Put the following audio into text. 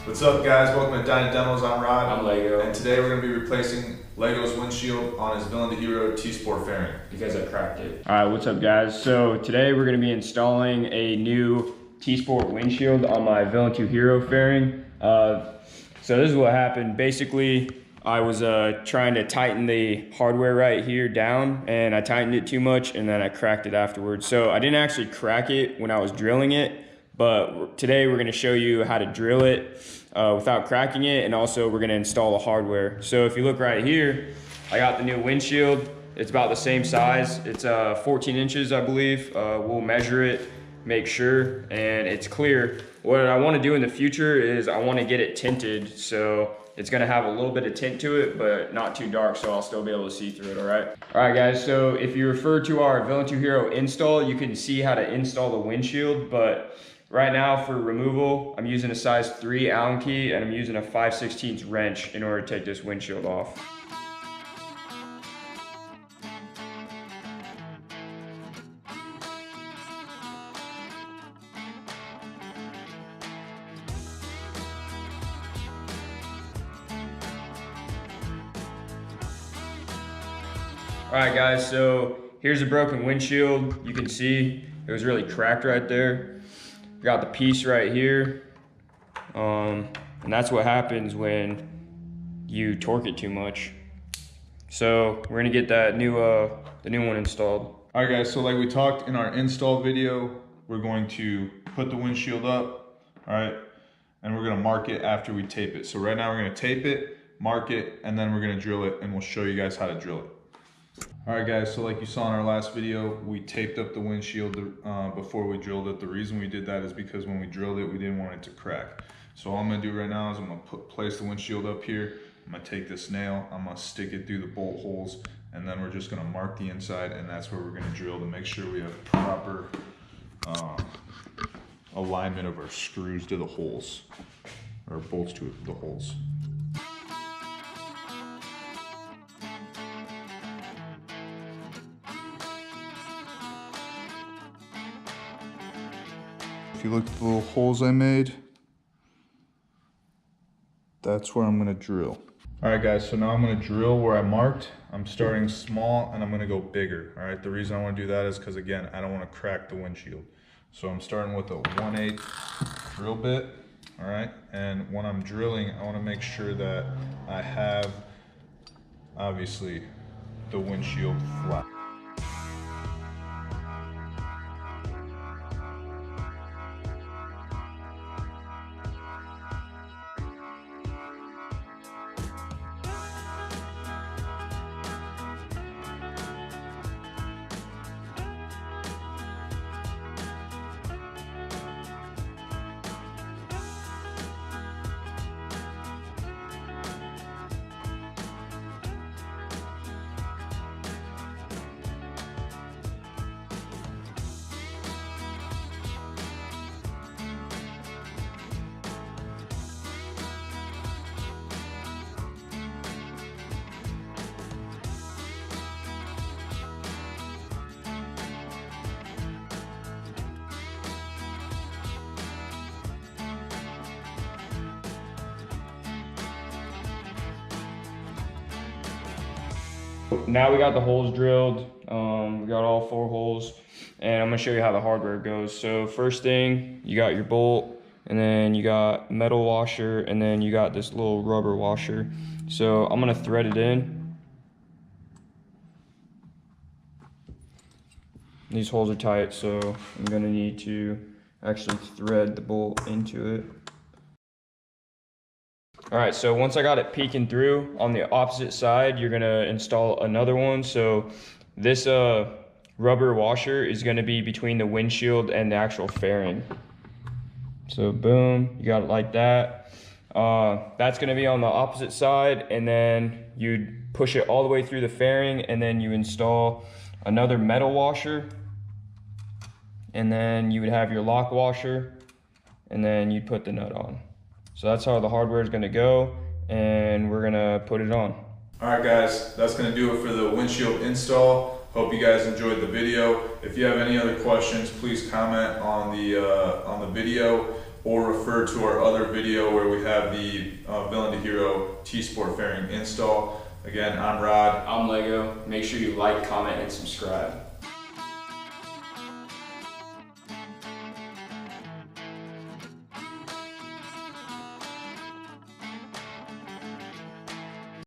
What's up, guys? Welcome to Dyna Demos. I'm Rod. I'm Lego. And today we're going to be replacing Lego's windshield on his Villain to Hero T-Sport fairing. Because I cracked it. All right, what's up, guys? So today we're going to be installing a new T-Sport windshield on my Villain to Hero fairing. So this is what happened. Basically, I was trying to tighten the hardware right here down, and I tightened it too much, and then I cracked it afterwards. So I didn't actually crack it when I was drilling it, but today we're going to show you how to drill it without cracking it, and also we're going to install the hardware. So if you look right here, I got the new windshield. It's about the same size. It's 14 inches, I believe. We'll measure it, make sure, and it's clear. What I want to do in the future is I want to get it tinted, so it's going to have a little bit of tint to it, but not too dark, so I'll still be able to see through it, all right? All right, guys, so if you refer to our Villain to Hero install, you can see how to install the windshield, but right now for removal, I'm using a size 3 Allen key, and I'm using a 5/16 wrench in order to take this windshield off. All right, guys, so here's a broken windshield. You can see it was really cracked right there. Got the piece right here. And that's what happens when you torque it too much. So we're gonna get that new the new one installed. All right, guys, so like we talked in our install video, we're going to put the windshield up, all right? And we're gonna mark it after we tape it. So right now we're gonna tape it, mark it, and then we're gonna drill it, and we'll show you guys how to drill it. All right, guys, so like you saw in our last video, we taped up the windshield before we drilled it. The reason we did that is because when we drilled it, we didn't want it to crack. So all I'm gonna do right now is I'm gonna place the windshield up here. I'm gonna take this nail, I'm gonna stick it through the bolt holes, and then we're just gonna mark the inside, and that's where we're gonna drill to make sure we have proper alignment of our screws to the holes, or bolts to the holes. If you look at the little holes I made, that's where I'm gonna drill. All right, guys, so now I'm gonna drill where I marked. I'm starting small and I'm gonna go bigger, all right? The reason I wanna do that is because, again, I don't wanna crack the windshield. So I'm starting with a 1/8 drill bit, all right? And when I'm drilling, I wanna make sure that I have, obviously, the windshield flat. Now we got the holes drilled. We got all 4 holes, and I'm gonna show you how the hardware goes. So first thing, you got your bolt, and then you got metal washer, and then you got this little rubber washer. So I'm gonna thread it in. These holes are tight, so I'm gonna need to actually thread the bolt into it. All right, so once I got it peeking through, on the opposite side, you're gonna install another one. So this rubber washer is gonna be between the windshield and the actual fairing. So boom, you got it like that. That's gonna be on the opposite side, and then you'd push it all the way through the fairing, and then you install another metal washer, and then you would have your lock washer, and then you'd put the nut on. So that's how the hardware is gonna go, and we're gonna put it on. All right, guys, that's gonna do it for the windshield install. Hope you guys enjoyed the video. If you have any other questions, please comment on the video, or refer to our other video where we have the Villain to Hero T-Sport fairing install. Again, I'm Rod. I'm Lego. Make sure you like, comment, and subscribe.